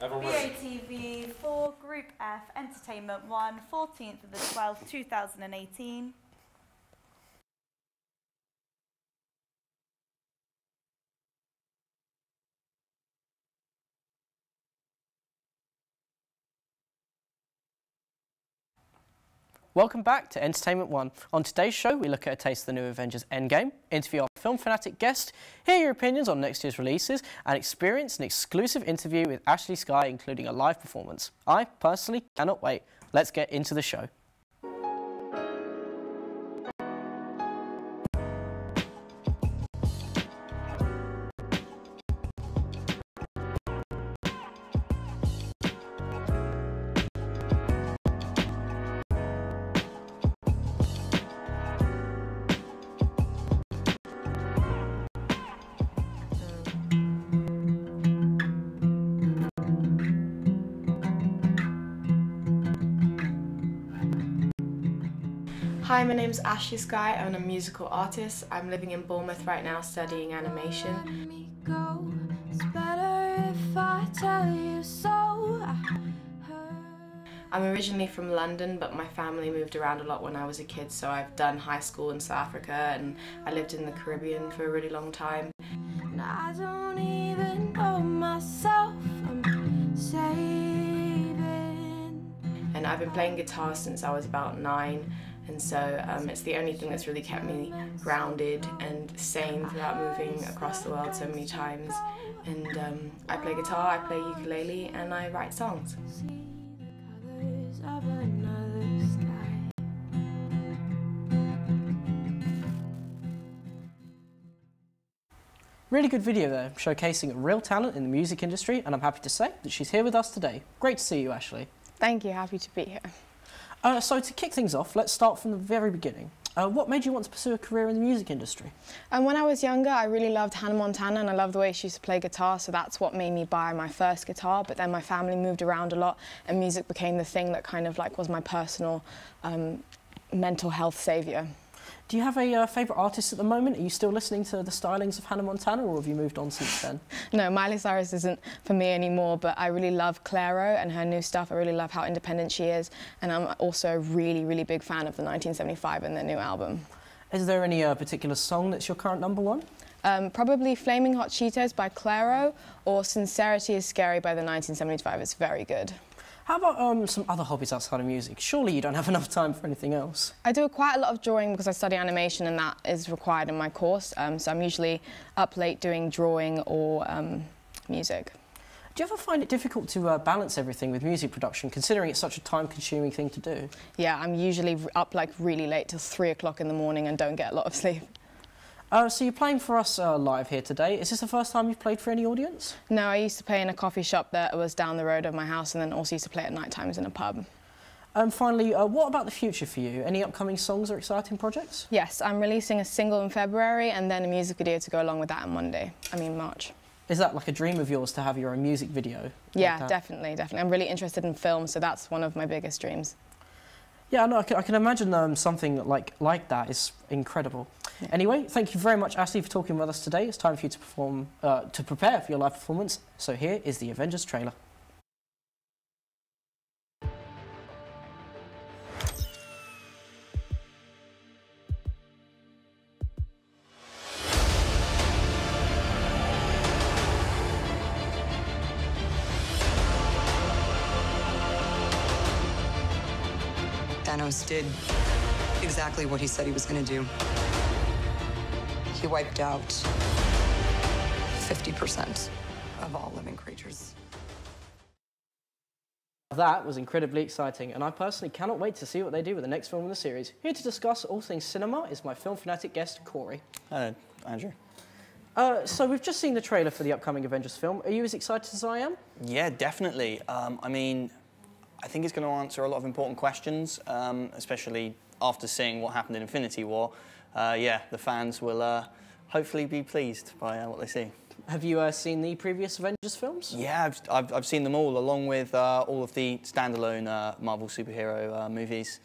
BATV4 Group F Entertainment 1, 14th of the 12th, 2018. Welcome back to Entertainment 1. On today's show, we look at a taste of the new Avengers Endgame, interview our film fanatic guest, hear your opinions on next year's releases, and experience an exclusive interview with Ashley Skye, including a live performance. I, personally, cannot wait. Let's get into the show. Hi, my name's Ashley Skye. I'm a musical artist. I'm living in Bournemouth right now studying animation. I'm originally from London, but my family moved around a lot when I was a kid, so I've done high school in South Africa and I lived in the Caribbean for a really long time. And I don't even know myself, I'm saving. And I've been playing guitar since I was about 9. And so it's the only thing that's really kept me grounded and sane throughout moving across the world so many times. And I play guitar, I play ukulele, and I write songs. Really good video there, showcasing a real talent in the music industry, and I'm happy to say that she's here with us today. Great to see you, Ashley. Thank you, happy to be here. So to kick things off, let's start from the very beginning. What made you want to pursue a career in the music industry? When I was younger, I really loved Hannah Montana and I loved the way she used to play guitar, so that's what made me buy my first guitar. But then my family moved around a lot and music became the thing that kind of like was my personal mental health saviour. Do you have a favourite artist at the moment? Are you still listening to the stylings of Hannah Montana, or have you moved on since then? No, Miley Cyrus isn't for me anymore, but I really love Clairo and her new stuff. I really love how independent she is, and I'm also a really, really big fan of the 1975 and their new album. Is there any particular song that's your current #1? Probably Flaming Hot Cheetos by Clairo or Sincerity is Scary by the 1975. It's very good. How about some other hobbies outside of music? Surely you don't have enough time for anything else. I do quite a lot of drawing because I study animation and that is required in my course. So I'm usually up late doing drawing or music. Do you ever find it difficult to balance everything with music production, considering it's such a time-consuming thing to do? Yeah, I'm usually up like really late till 3 o'clock in the morning and don't get a lot of sleep. So you're playing for us live here today. Is this the first time you've played for any audience? No, I used to play in a coffee shop that was down the road of my house and then also used to play at night times in a pub. Finally, what about the future for you? Any upcoming songs or exciting projects? Yes, I'm releasing a single in February and then a music video to go along with that on March. Is that like a dream of yours to have your own music video? Yeah, like definitely. I'm really interested in film, so that's one of my biggest dreams. Yeah, no, I can imagine something like that is incredible. Yeah. Anyway, thank you very much, Ashley, for talking with us today. It's time for you to prepare for your live performance. So here is the Avengers trailer. Thanos did exactly what he said he was going to do. He wiped out 50% of all living creatures. That was incredibly exciting, and I personally cannot wait to see what they do with the next film in the series. Here to discuss all things cinema is my film fanatic guest, Corey. Hello, Andrew. So we've just seen the trailer for the upcoming Avengers film. Are you as excited as I am? Yeah, definitely. I think it's going to answer a lot of important questions, especially after seeing what happened in Infinity War. Yeah, the fans will hopefully be pleased by what they see. Have you seen the previous Avengers films? Yeah, I've seen them all, along with all of the standalone Marvel superhero movies.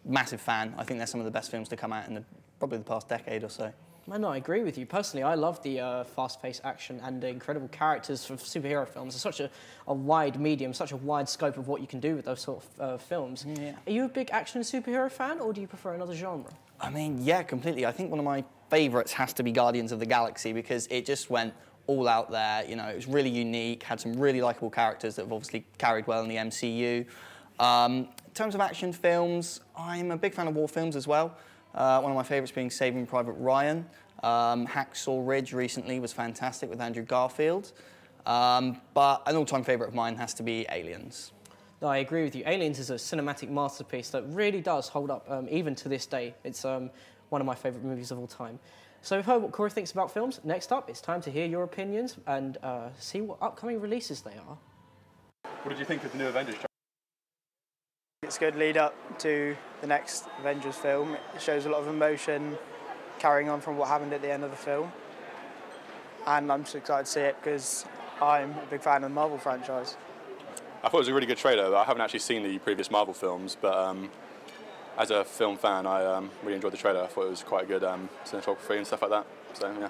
Massive fan. I think they're some of the best films to come out in probably the past decade or so. No, I agree with you. Personally, I love the fast-paced action and the incredible characters for superhero films. It's such a wide medium, such a wide scope of what you can do with those sort of films. Yeah. Are you a big action superhero fan, or do you prefer another genre? I mean, yeah, completely. I think one of my favourites has to be Guardians of the Galaxy because it just went all out there. You know, it was really unique, had some really likeable characters that have obviously carried well in the MCU. In terms of action films, I'm a big fan of war films as well. One of my favourites being Saving Private Ryan. Hacksaw Ridge recently was fantastic with Andrew Garfield. But an all-time favourite of mine has to be Aliens. No, I agree with you. Aliens is a cinematic masterpiece that really does hold up even to this day. It's one of my favourite movies of all time. So we've heard what Corey thinks about films. Next up, it's time to hear your opinions and see what upcoming releases they are. What did you think of the new Avengers? It's a good lead up to the next Avengers film. It shows a lot of emotion carrying on from what happened at the end of the film. And I'm just excited to see it because I'm a big fan of the Marvel franchise. I thought it was a really good trailer. I haven't actually seen the previous Marvel films, but as a film fan, I really enjoyed the trailer. I thought it was quite good cinematography and stuff like that. So, yeah.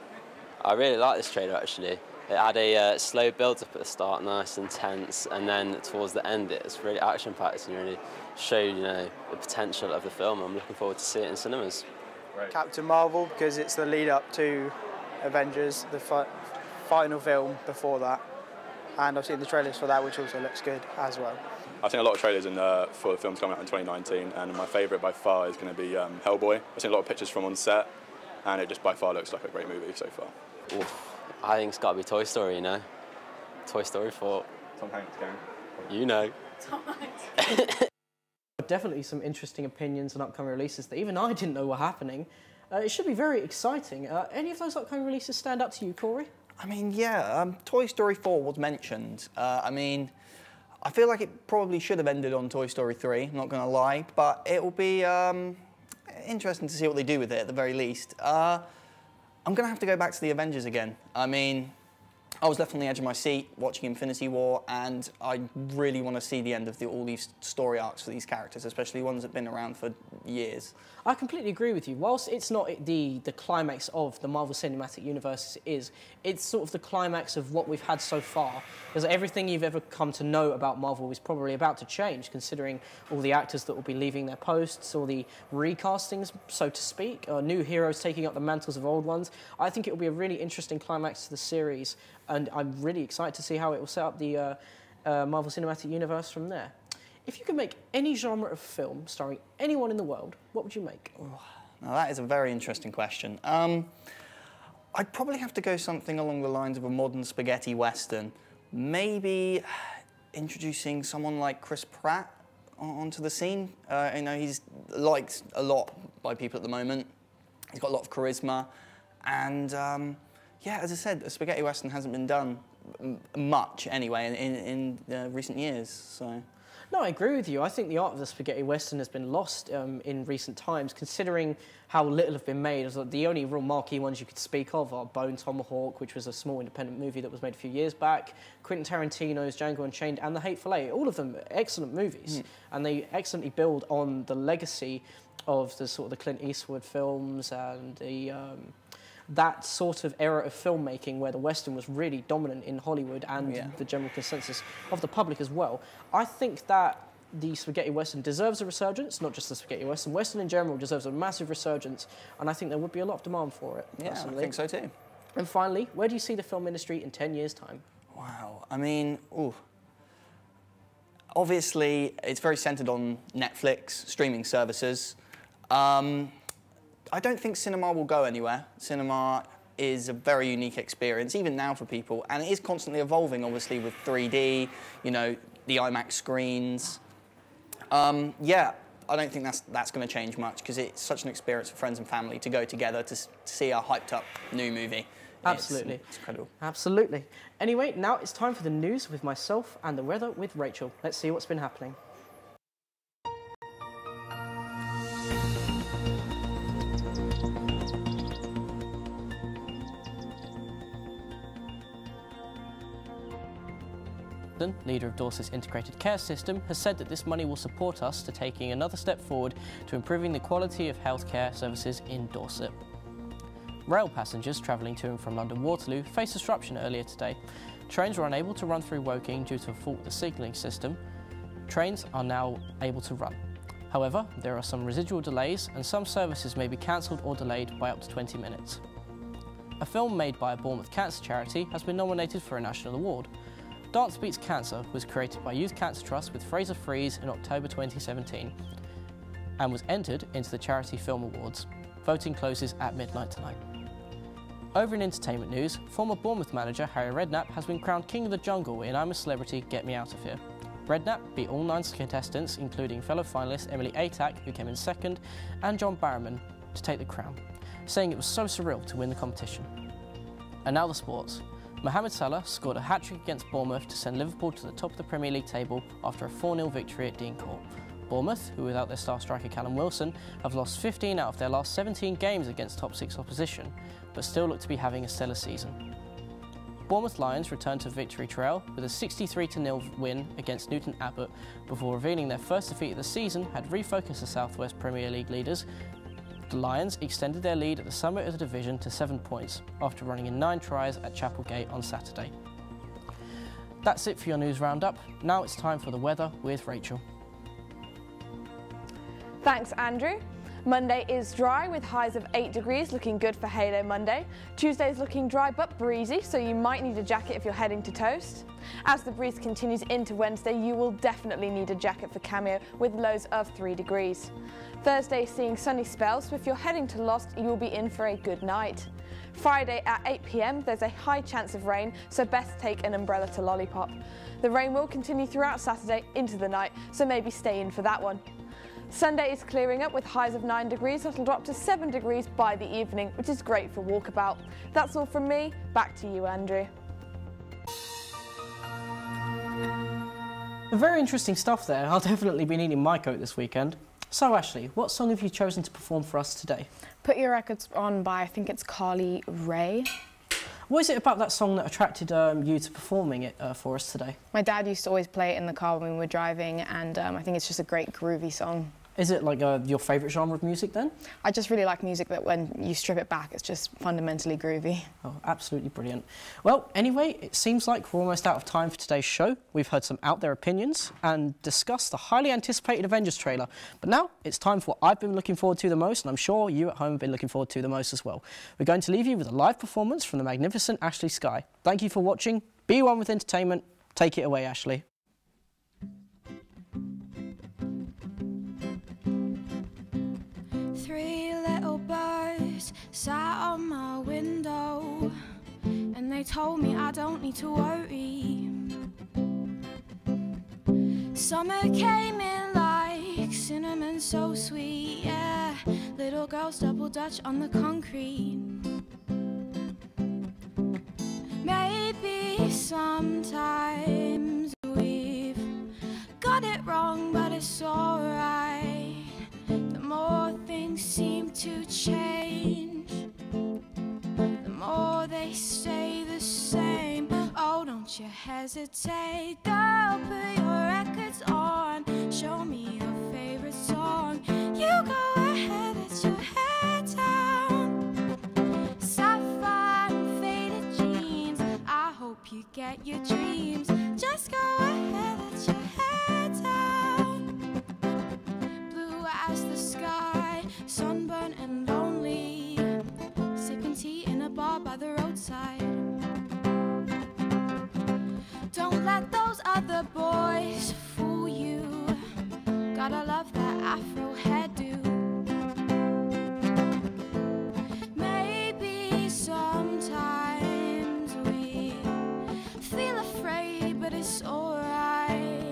I really like this trailer, actually. It had a slow build-up at the start, nice and tense, and then towards the end it's really action-packed and really showed, you know, the potential of the film. I'm looking forward to seeing it in cinemas. Right. Captain Marvel, because it's the lead up to Avengers, the final film before that. And I've seen the trailers for that, which also looks good as well. I've seen a lot of trailers for the films coming out in 2019, and my favourite by far is going to be Hellboy. I've seen a lot of pictures from on set, and it just by far looks like a great movie so far. Oof. I think it's got to be Toy Story, you know? Toy Story 4. Tom Hanks gang. You know. Tom Hanks. Definitely some interesting opinions on upcoming releases that even I didn't know were happening. It should be very exciting. Any of those upcoming releases stand out to you, Corey? I mean, yeah, Toy Story 4 was mentioned. I mean, I feel like it probably should have ended on Toy Story 3, I'm not going to lie, but it will be interesting to see what they do with it at the very least. I'm going to have to go back to the Avengers again. I mean, I was left on the edge of my seat watching Infinity War, and I really want to see the end of all these story arcs for these characters, especially ones that have been around for years. I completely agree with you. Whilst it's not the climax of the Marvel Cinematic Universe it's sort of the climax of what we've had so far. Because everything you've ever come to know about Marvel is probably about to change, considering all the actors that will be leaving their posts, all the recastings, so to speak, new heroes taking up the mantles of old ones. I think it will be a really interesting climax to the series, and I'm really excited to see how it will set up the Marvel Cinematic Universe from there. If you could make any genre of film starring anyone in the world, what would you make? Oh, now that is a very interesting question. I'd probably have to go something along the lines of a modern spaghetti western. Maybe introducing someone like Chris Pratt onto the scene. You know, he's liked a lot by people at the moment. He's got a lot of charisma. And yeah, as I said, a spaghetti western hasn't been done much anyway in recent years. So. No, I agree with you. I think the art of the spaghetti western has been lost in recent times, considering how little have been made. The only real marquee ones you could speak of are Bone Tomahawk, which was a small independent movie that was made a few years back, Quentin Tarantino's Django Unchained, and The Hateful Eight. All of them excellent movies, and they excellently build on the legacy of the sort of the Clint Eastwood films and the that sort of era of filmmaking where the Western was really dominant in Hollywood and the general consensus of the public as well. I think that the spaghetti Western deserves a resurgence, not just the spaghetti Western. Western in general deserves a massive resurgence, and I think there would be a lot of demand for it, Yeah, personally. I think so too. And finally, where do you see the film industry in 10 years' time? Wow, I mean, ooh. Obviously, it's very centred on Netflix, streaming services. I don't think cinema will go anywhere. Cinema is a very unique experience, even now for people, and it is constantly evolving, obviously, with 3D, you know, the IMAX screens. Yeah, I don't think that's going to change much, because it's such an experience for friends and family to go together to see a hyped-up new movie. Absolutely. It's incredible. Absolutely. Anyway, now it's time for the news with myself and the weather with Rachel. Let's see what's been happening. Leader of Dorset's integrated care system, has said that this money will support us to taking another step forward to improving the quality of healthcare services in Dorset. Rail passengers travelling to and from London Waterloo faced disruption earlier today. Trains were unable to run through Woking due to a fault with the signalling system. Trains are now able to run. However, there are some residual delays and some services may be cancelled or delayed by up to 20 minutes. A film made by a Bournemouth cancer charity has been nominated for a national award. Dance Beats Cancer was created by Youth Cancer Trust with Fraser Freeze in October 2017 and was entered into the Charity Film Awards. Voting closes at midnight tonight. Over in entertainment news, former Bournemouth manager Harry Redknapp has been crowned King of the Jungle in I'm a Celebrity, Get Me Out of Here. Redknapp beat all 9 contestants, including fellow finalist Emily Atack, who came in second, and John Barrowman, to take the crown, saying it was so surreal to win the competition. And now the sports. Mohamed Salah scored a hat-trick against Bournemouth to send Liverpool to the top of the Premier League table after a 4-0 victory at Dean Court. Bournemouth, who without their star striker Callum Wilson, have lost 15 out of their last 17 games against top 6 opposition, but still look to be having a stellar season. Bournemouth Lions returned to victory trail with a 63-0 win against Newton Abbott before revealing their first defeat of the season had refocused the South West Premier League leaders. The Lions extended their lead at the summit of the division to 7 points after running in 9 tries at Chapelgate on Saturday. That's it for your news roundup. Now it's time for the weather with Rachel. Thanks, Andrew. Monday is dry with highs of 8 degrees, looking good for Halo Monday. Tuesday is looking dry but breezy, so you might need a jacket if you're heading to Toast. As the breeze continues into Wednesday, you will definitely need a jacket for Cameo with lows of 3 degrees. Thursday is seeing sunny spells, so if you're heading to Lost, you will be in for a good night. Friday at 8 PM, there's a high chance of rain, so best take an umbrella to Lollipop. The rain will continue throughout Saturday into the night, so maybe stay in for that one. Sunday is clearing up with highs of 9 degrees, that'll drop to 7 degrees by the evening, which is great for walkabout. That's all from me, back to you, Andrew. Very interesting stuff there. I'll definitely be needing my coat this weekend. So Ashley, what song have you chosen to perform for us today? Put Your Records On by, I think it's Carly Rae. What is it about that song that attracted you to performing it for us today? My dad used to always play it in the car when we were driving, and I think it's just a great groovy song. Is it like your favourite genre of music then? I just really like music that when you strip it back, it's just fundamentally groovy. Oh, absolutely brilliant. Well, anyway, it seems like we're almost out of time for today's show. We've heard some out there opinions and discussed the highly anticipated Avengers trailer. But now it's time for what I've been looking forward to the most, and I'm sure you at home have been looking forward to the most as well. We're going to leave you with a live performance from the magnificent Ashley Skye. Thank you for watching. Be one with entertainment. Take it away, Ashley. Three little birds sat on my window, and they told me I don't need to worry. Summer came in like cinnamon so sweet, yeah. Little girls double dutch on the concrete. Maybe sometimes we've got it wrong, but it's alright. The more things seem to change, the more they stay the same. Oh, don't you hesitate, girl, put your records on. Show me your favorite song. You go ahead, let your head down. Sapphire and faded jeans, I hope you get your dreams. Just go ahead, let your head down. Blue as the sky, sunburned and lonely, sipping tea in a bar by the roadside. Don't let those other boys fool you. Gotta love that afro hairdo. Maybe sometimes we feel afraid, but it's alright.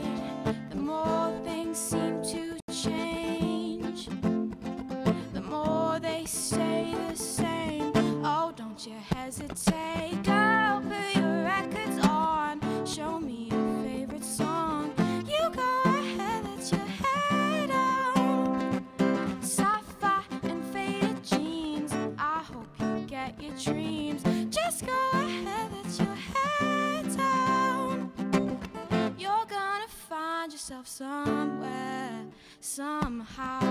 The more things seem to change, the more they stay the same. Oh, don't you hesitate, girl, put your records on. Show me your favorite song. You go ahead, let your head down. Sapphire and faded jeans, I hope you get your dreams. Just go ahead, let your head down. You're gonna find yourself somewhere, somehow.